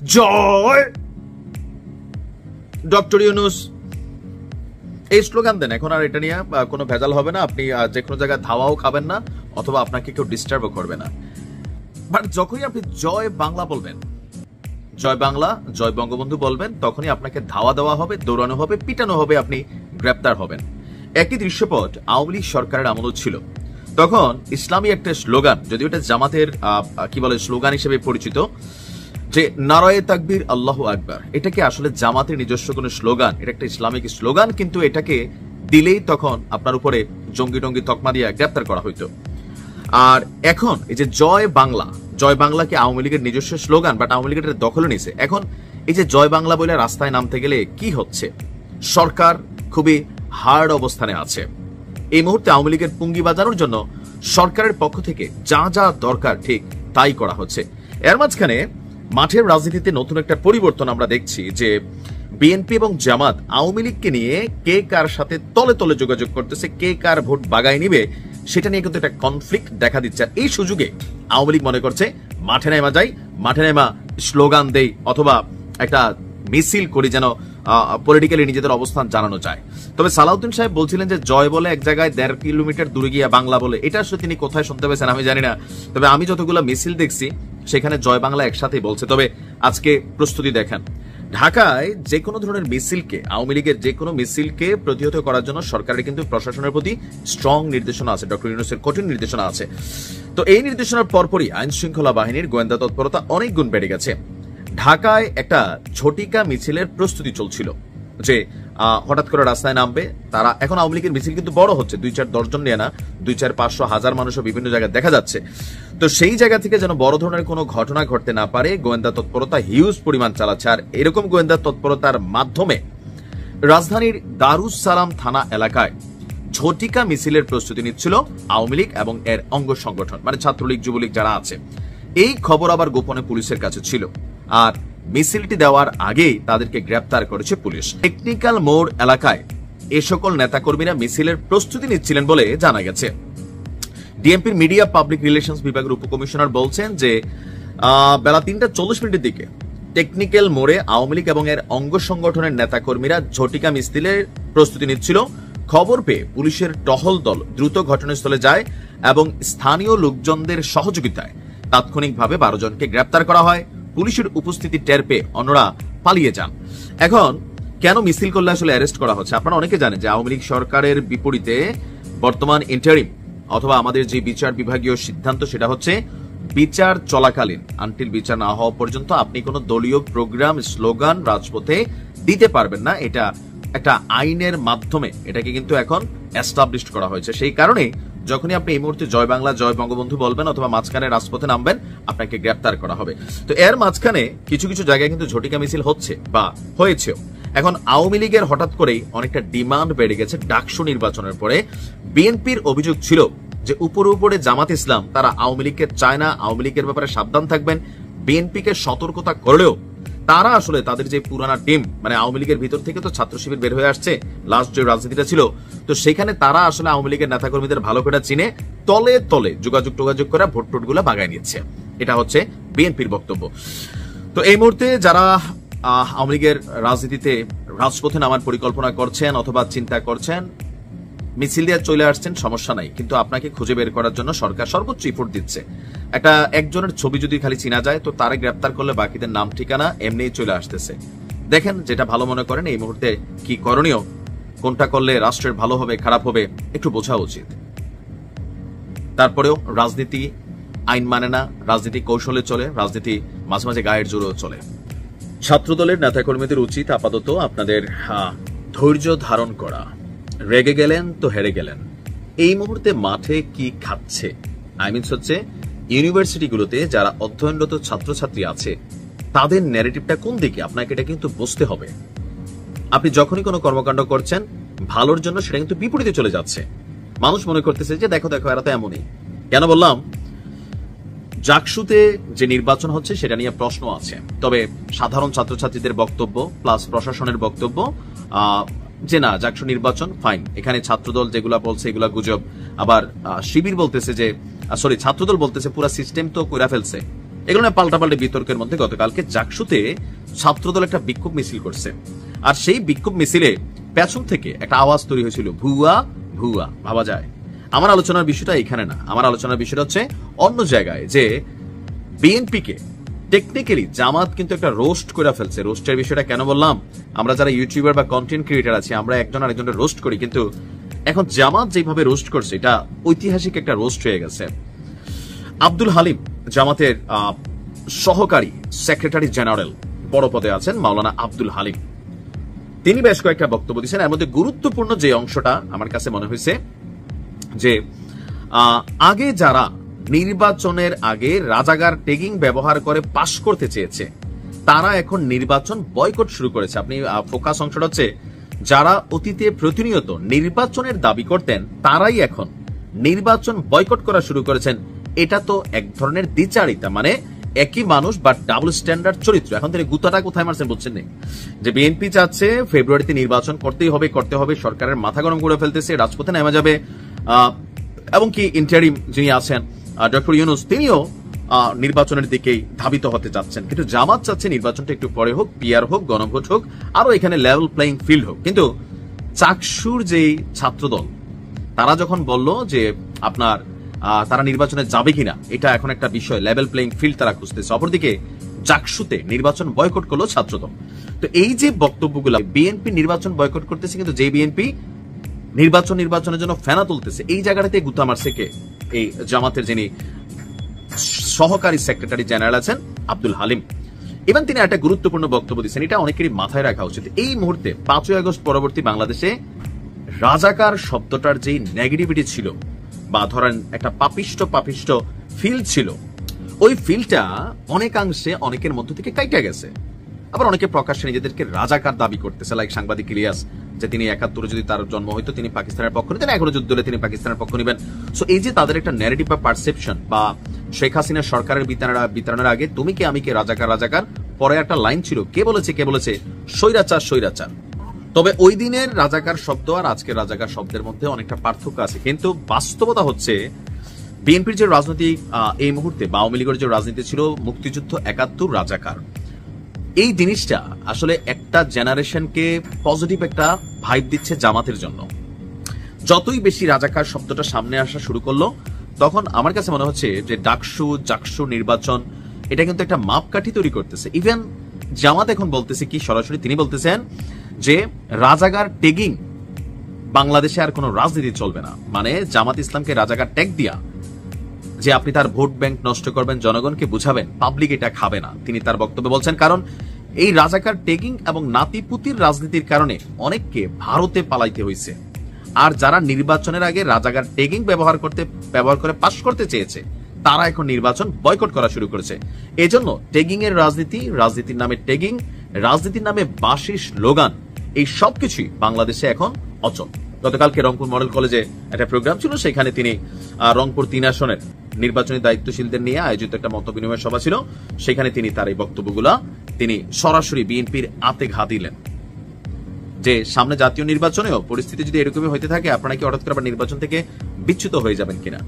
জয় doctor Yunus, এই slogan দেন। এখন আর এটা নিয়ে কোনো ভেজাল হবে না। আপনি যে কোনো জায়গায় ধাওয়াও খাবেন না, অথবা আপনাকে কেউ ডিস্টার্বও করবে না। বাট যখনই আপনি জয় বাংলা বলবেন, জয় বাংলা, জয় বঙ্গবন্ধু বলবেন, তখনই আপনাকে ধাওয়া দেওয়া হবে, দৌড়ানো হবে, পিটানো হবে, আপনি গ্রেপ্তার হবেন। একই দৃশ্যপট আওয়ামী লীগ সরকারের আমলও ছিল। তখন ইসলামী একটা স্লোগান, যদিও এটা জামাতের কি বলে স্লোগান হিসেবে পরিচিত, যে নারায়ে তাকবীর আল্লাহু আকবার, এটাকে আসলে জামাতের নিজস্ব কোনো স্লোগান, এটা একটা ইসলামিক স্লোগান, কিন্তু এটাকে দিলেই তখন আপনার উপরে জঙ্গি টঙ্গি তকমা দিয়ে গ্রেপ্তার করা হইতো। আর এখন এই যে জয় বাংলা, জয় বাংলাকে আওয়ামী লীগের নিজস্ব স্লোগান, বাট আওয়ামী লীগের দখলে নিছে। এখন এই যে জয় বাংলা বলে রাস্তায় নামতে গেলে কি হচ্ছে, সরকার খুবই হার্ড অবস্থানে আছে। এই মুহূর্তে আওয়ামী লীগের পুঙ্গি বাজানোর জন্য সরকারের পক্ষ থেকে যা যা দরকার ঠিক তাই করা হচ্ছে। এর মাঝখানে মাঠের রাজনীতিতে নতুন একটা পরিবর্তন আমরা দেখছি, যে বিএনপি এবং জামাত আওয়ামী লীগকে নিয়ে কে কার সাথে তলে তলে যোগাযোগ করতেছে, কে কার ভোট বাগায় নিবে, সেটা নিয়ে কিন্তু একটা কনফ্লিক্ট দেখা দিচ্ছে। এই সুযোগে আওয়ামী লীগ মনে করছে মাঠে নেমা যাই, মাঠে নেমা স্লোগান দেই, অথবা একটা মিছিল করি, যেন পলিটিক্যালি নিজেদের অবস্থান জানানো যায়। তবে সালাউদ্দিন সাহেব বলছিলেন যে জয় বলে এক জায়গায় 1.5 কিলোমিটার দূরে গিয়ে বাংলা বলে, এটা আসলে তিনি কোথায় শুনতে পেয়েছেন আমি জানি না। তবে আমি যতগুলো মিছিল দেখছি সেখানে জয় বাংলা একসাথেই বলছে। তবে আজকে প্রস্তুতি দেখেন, ঢাকায় যে কোনো ধরনের মিছিলকে, আওয়ামী লীগের যে কোনো মিছিলকে প্রতিহত করার জন্য সরকারের কিন্তু প্রশাসনের প্রতি স্ট্রং নির্দেশনা আছে, ডক্টর ইউনূসের কঠিন নির্দেশনা আছে। তো এই নির্দেশনার পরপরই আইন শৃঙ্খলা বাহিনীর গোয়েন্দা তৎপরতা অনেক গুণ বেড়ে গেছে। ঢাকায় একটা ঝটিকা মিছিলের প্রস্তুতি চলছিল, যে হঠাৎ করে রাস্তায় নামবে তারা। এখন আওয়ামী লীগের মিছিল কিন্তু বড় হচ্ছে, 2-4 জন নিয়ে না, 200-500-1000 মানুষও বিভিন্ন জায়গায় দেখা যাচ্ছে। তো সেই জায়গা থেকে যেন বড় ধরনের কোনো ঘটনা ঘটতে না পারে, গোয়েন্দা তৎপরতা হিউজ পরিমাণ চালাচ্ছে। আর এরকম গোয়েন্দা তৎপরতার মাধ্যমে রাজধানীর দারুস সালাম থানা এলাকায় ঝটিকা মিছিলের প্রস্তুতি নিচ্ছিল আওয়ামী লীগ এবং এর অঙ্গ সংগঠন, মানে ছাত্রলীগ, যুবলীগ যারা আছে। এই খবর আবার গোপনে পুলিশের কাছে ছিল, আর মিছিলটি দেওয়ার আগেই তাদেরকে গ্রেপ্তার করেছে পুলিশ। টেকনিক্যাল মোড় এলাকায় এ সকল নেতাকর্মীরা মিছিলের প্রস্তুতি নিচ্ছিলেন বলে জানা গেছে। ডিএমপির মিডিয়া পাবলিক রিলেশনস বিভাগের উপকমিশনার বলছেন যে বেলা 3:40 দিকে টেকনিক্যাল মোড়ে আওয়ামী লীগ এবং এর অঙ্গ সংগঠনের নেতাকর্মীরা ঝটিকা মিছিলের প্রস্তুতি নিচ্ছিল। খবর পেয়ে পুলিশের টহল দল দ্রুত ঘটনাস্থলে যায় এবং স্থানীয় লোকজনদের সহযোগিতায় তাৎক্ষণিকভাবে 12 জনকে গ্রেপ্তার করা হয়। পুলিশের উপস্থিতি টের পেয়ে অন্যরা পালিয়ে যান। এখন কেন মিছিল করলে আসলে অ্যারেস্ট করা হচ্ছে? আপনারা অনেকে জানেন যে আওয়ামী লীগ সরকারের বিপরীতে বর্তমান ইন্টারিম অথবা আমাদের যে বিচার বিভাগীয় সিদ্ধান্ত, সেটা হচ্ছে বিচার চলাকালীন, আনটিল বিচার না হওয়া পর্যন্ত আপনি কোনো দলীয় প্রোগ্রাম, স্লোগান রাজপথে দিতে পারবেন না। এটা একটা আইনের মাধ্যমে এটাকে কিন্তু এখন এস্টাবলিশড করা হয়েছে। সেই কারণে যখনই আপনি এই মুহূর্তে জয় বাংলা, জয় বঙ্গবন্ধু বলবেন অথবা মাঝখানে রাজপথে নামবেন, আপনাকে গ্রেপ্তার করা হবে। তো এর মাঝখানে কিছু কিছু জায়গায় কিন্তু ঝটিকা মিছিল হচ্ছে বা হয়েছেও। এখন আওয়ামী লীগের হঠাৎ করেই অনেকটা ডিমান্ড বেড়ে গেছে ডাকসু নির্বাচনের পরে। বিএনপির অভিযোগ ছিল যে উপরে উপরে জামাত ইসলাম তারা আওয়ামী লীগকে চায় না, আওয়ামী লীগের ব্যাপারে সাবধান থাকবেন। বিএনপিকে সতর্কতা করলেও তারা আসলে তাদের যে পুরানা টিম, মানে আওয়ামী লীগের ভিতর থেকে তো ছাত্র শিবির বের হয়ে আসছে, লাস্ট যে রাজনীতিটা ছিল, তো সেখানে তারা আসলে আওয়ামী লীগের নেতাকর্মীদের ভালো করে চিনে তলে তলে যোগাযোগ করে ভোট টোটগুলো বাগায় নিচ্ছে। এটা হচ্ছে বিএনপির বক্তব্য। তো এই মুহূর্তে যারা আওয়ামী লীগের রাজনীতিতে রাজপথে নামার পরিকল্পনা করছেন অথবা চিন্তা করছেন, মিছিল দিয়ে চলে আসছেন, সমস্যা নাই, কিন্তু আপনাকে খুঁজে বের করার জন্য সরকার সর্বোচ্চ এফোর্ট দিচ্ছে। একজনের ছবি যদি খালি চিনা যায়, তো তারে গ্রেপ্তার করলে বাকিদের নাম ঠিকানা এমনিই চলে আসতেছে। দেখেন যেটা ভালো মনে করেন, এই মুহূর্তে কি করণীয়, কোনটা করলে রাষ্ট্রের ভালো হবে খারাপ হবে একটু বোঝা উচিত। তারপরেও রাজনীতি আইন মানে না, রাজনীতি কৌশলে চলে, রাজনীতি মাঝে মাঝে গায়ের জোরেও চলে। ছাত্রদলের নেতাকর্মীদের উচিত আপাতত আপনাদের ধৈর্য ধারণ করা। রেগে গেলেন তো হেরে গেলেন। এই মুহূর্তে মাঠে কি খাচ্ছে, হচ্ছে ইউনিভার্সিটিগুলোতে যারা অধ্যয়নরত ছাত্রছাত্রী আছে তাদের ন্যারেটিভটা কোন দিকে, আপনাকে এটা কিন্তু বুঝতে হবে। আপনি যখনই কোনো কর্মকাণ্ড করছেন ভালোর জন্য, সেটা কিন্তু বিপরীতে চলে যাচ্ছে। মানুষ মনে করতেছে যে দেখো দেখো এরা তো এমনই। কেন বললাম? জাকসুতে যে নির্বাচন হচ্ছে সেটা নিয়ে প্রশ্ন আছে, তবে সাধারণ ছাত্রছাত্রীদের বক্তব্য প্লাস প্রশাসনের বক্তব্য যে না, জাকসু নির্বাচন ফাইন, এখানে ছাত্রদল যেগুলা বলছে এগুলা গুজব। আবার শিবির বলতেছে যে, ছাত্রদল বলতেছে পুরা সিস্টেম তো কইরা ফেলছে, এগুলো নিয়ে পাল্টাপাল্টি বিতর্কের মধ্যে গতকালকে জাকসুতে ছাত্রদল একটা বিক্ষোভ মিছিল করছে, আর সেই বিক্ষোভ মিছিলে পেছন থেকে একটা আওয়াজ তৈরি হয়েছিল, ভুয়া ভুয়া। ভাবা যায়। আমার আলোচনার বিষয়টা এখানে না, আমার আলোচনার বিষয়টা হচ্ছে অন্য জায়গায়, যে বিএনপিকে টেকনিক্যালি জামাত কিন্তু একটা রোস্ট করে ফেলছে। রোস্টের বিষয়টা কেন বললাম, আমরা যারা ইউটিউবার বা কন্টেন্ট ক্রিয়েটার আছি, আমরা একজন আরেকজনের রোস্ট করি, কিন্তু এখন জামাত যেভাবে রোস্ট করছে এটা ঐতিহাসিক একটা রোস্ট হয়ে গেছে। আব্দুল হালিম জামাতের সহকারী সেক্রেটারি জেনারেল বড় পদে আছেন মাওলানা আব্দুল হালিম, তিনি বেশ কয়েকটা বক্তব্য দিচ্ছেন। এর মধ্যে গুরুত্বপূর্ণ যে অংশটা আমার কাছে মনে হয়েছে যে আগে যারা নির্বাচনের আগে রাজাকার ট্যাগিং ব্যবহার করে পাশ করতে চেয়েছে তারা এখন নির্বাচন বয়কট শুরু করেছে। আপনি ফোকাস অংশটা হচ্ছে যারা অতীতে প্রতিনিয়ত নির্বাচনের দাবি করতেন তারাই এখন নির্বাচন বয়কট করা শুরু করেছেন। এটা তো এক ধরনের দ্বিচারিতা, মানে একই মানুষ বা ডাবল স্ট্যান্ডার্ড চরিত্র। এখন তিনি গুতাটা কোথায় মারছেন বুঝছেন না, যে বিএনপি চাচ্ছে ফেব্রুয়ারিতে নির্বাচন করতেই হবে, করতে হবে, সরকারের মাথা গরম করে ফেলতেছে, রাজপথে নেমে যাবে। এবং কি ইন্টারিম যিনি আছেন ডক্টর ইউনুস, তিনিও নির্বাচনের দিকেই ধাবিত হতে চাচ্ছেন, কিন্তু জামাত চাচ্ছে নির্বাচনটা একটু পরে হোক, পিআর হোক, গণভোট হোক, আরো এখানে লেভেল প্লেইং ফিল্ড হোক। কিন্তু চাকসুর যে ছাত্রদল তারা যখন বলল যে আপনার তারা নির্বাচনে যাবে কিনা, এটা এখন একটা বিষয়, লেভেল প্লেইং ফিল্ড তারা খুঁজতেছে। অপরদিকে জাকসুতে নির্বাচন বয়কট করলো ছাত্রদল। তো এই যে বক্তব্যগুলো, বিএনপি নির্বাচন বয়কট করতেছে, কিন্তু যে বিএনপি নির্বাচনের জন্য ফেনা তুলতেছে, এই জায়গাটাতে গুতা মারছে কে? এই জামাতের যিনি সহকারী সেক্রেটারি জেনারেল আছেন আব্দুল হালিম। এবং তিনি একটা গুরুত্বপূর্ণ বক্তব্য দিচ্ছেন, এটা অনেকেরই মাথায় রাখা উচিত। এই মুহূর্তে 5ই আগস্ট পরবর্তী বাংলাদেশে রাজাকার শব্দটার যে নেগেটিভিটি ছিল বা ধরেন একটা পাপিষ্ট ফিল ছিল, ওই ফিলটা অনেকাংশে অনেকের মধ্য থেকে কাইটা গেছে। আবার অনেকে প্রকাশ্যে নিজেদেরকে রাজাকার দাবি করতেছে, লাইক সাংবাদিক ইলিয়াস, যে তিনি 71 যদি তার জন্ম হইতো তিনি পাকিস্তানের পক্ষ নিতেন, 11 যুদ্ধ হলে তিনি পাকিস্তানের পক্ষ নিবেন। সো এই যে তাদের একটা ন্যারেটিভ বা পারসেপশন, বা শেখ হাসিনা সরকারের বিতরণের আগে তুমি কে আমি কে, রাজাকার, পরে একটা লাইন ছিল, কে বলেছে স্বৈরাচার। তবে ওই দিনের রাজাকার শব্দ আর আজকের রাজাকার শব্দের মধ্যে অনেকটা পার্থক্য আছে। কিন্তু বাস্তবতা হচ্ছে বিএনপির যে রাজনীতি এই মুহূর্তে বা আওয়ামী লীগের যে রাজনীতি ছিল, মুক্তিযুদ্ধ 71 রাজাকার, এই জিনিসটা আসলে একটা জেনারেশনকে পজিটিভ একটা ভাইব দিচ্ছে জামাতের জন্য। যতই বেশি রাজাকার শব্দটা সামনে আসা শুরু করলো, তখন আমার কাছে মনে হচ্ছে যে জাকসু নির্বাচন এটা কিন্তু একটা মাপকাঠি তৈরি করতেছে। ইভেন জামাত এখন বলতেছে কি, সরাসরি তিনি বলতেছেন যে রাজাকার ট্যাগিং বাংলাদেশে আর কোনো রাজনীতি চলবে না। মানে জামাত ইসলামকে রাজাকার ট্যাগ দিয়া যে আপনি তার ভোট ব্যাংক নষ্ট করবেন, জনগণকে বুঝাবেন, পাবলিক এটা খাবে না, তিনি তার বক্তব্যে বলছেন। কারণ এই রাজাকার ট্যাগিং এবং নাতিপুতির রাজনীতির কারণে অনেককে ভারতে পালাইতে হয়েছে। আর যারা নির্বাচনের আগে রাজাকার ট্যাগিং ব্যবহার করে পাশ করতে চেয়েছে তারা এখন নির্বাচন বয়কট করা শুরু করেছে। এজন্য ট্যাগিং এর রাজনীতির নামে ট্যাগিং, রাজনীতির নামে বাসি স্লোগান, এই সবকিছুই বাংলাদেশে এখন অচল। গতকালকে রংপুর মডেল কলেজে একটা প্রোগ্রাম ছিল, সেখানে তিনি রংপুর 3 আসনের নির্বাচনী দায়িত্বশীলদের নিয়ে আয়োজিত একটা মত বিনিময় সভা ছিল, সেখানে তিনি তার এই বক্তব্যগুলা তিনি সরাসরি বিএনপির আতে ঘা দিলেন যে সামনে জাতীয় নির্বাচনেও পরিস্থিতি যদি এরকমই হইতে থাকে, আপনারা কি হঠাৎ করে আবার নির্বাচন থেকে বিচ্যুত হয়ে যাবেন কিনা।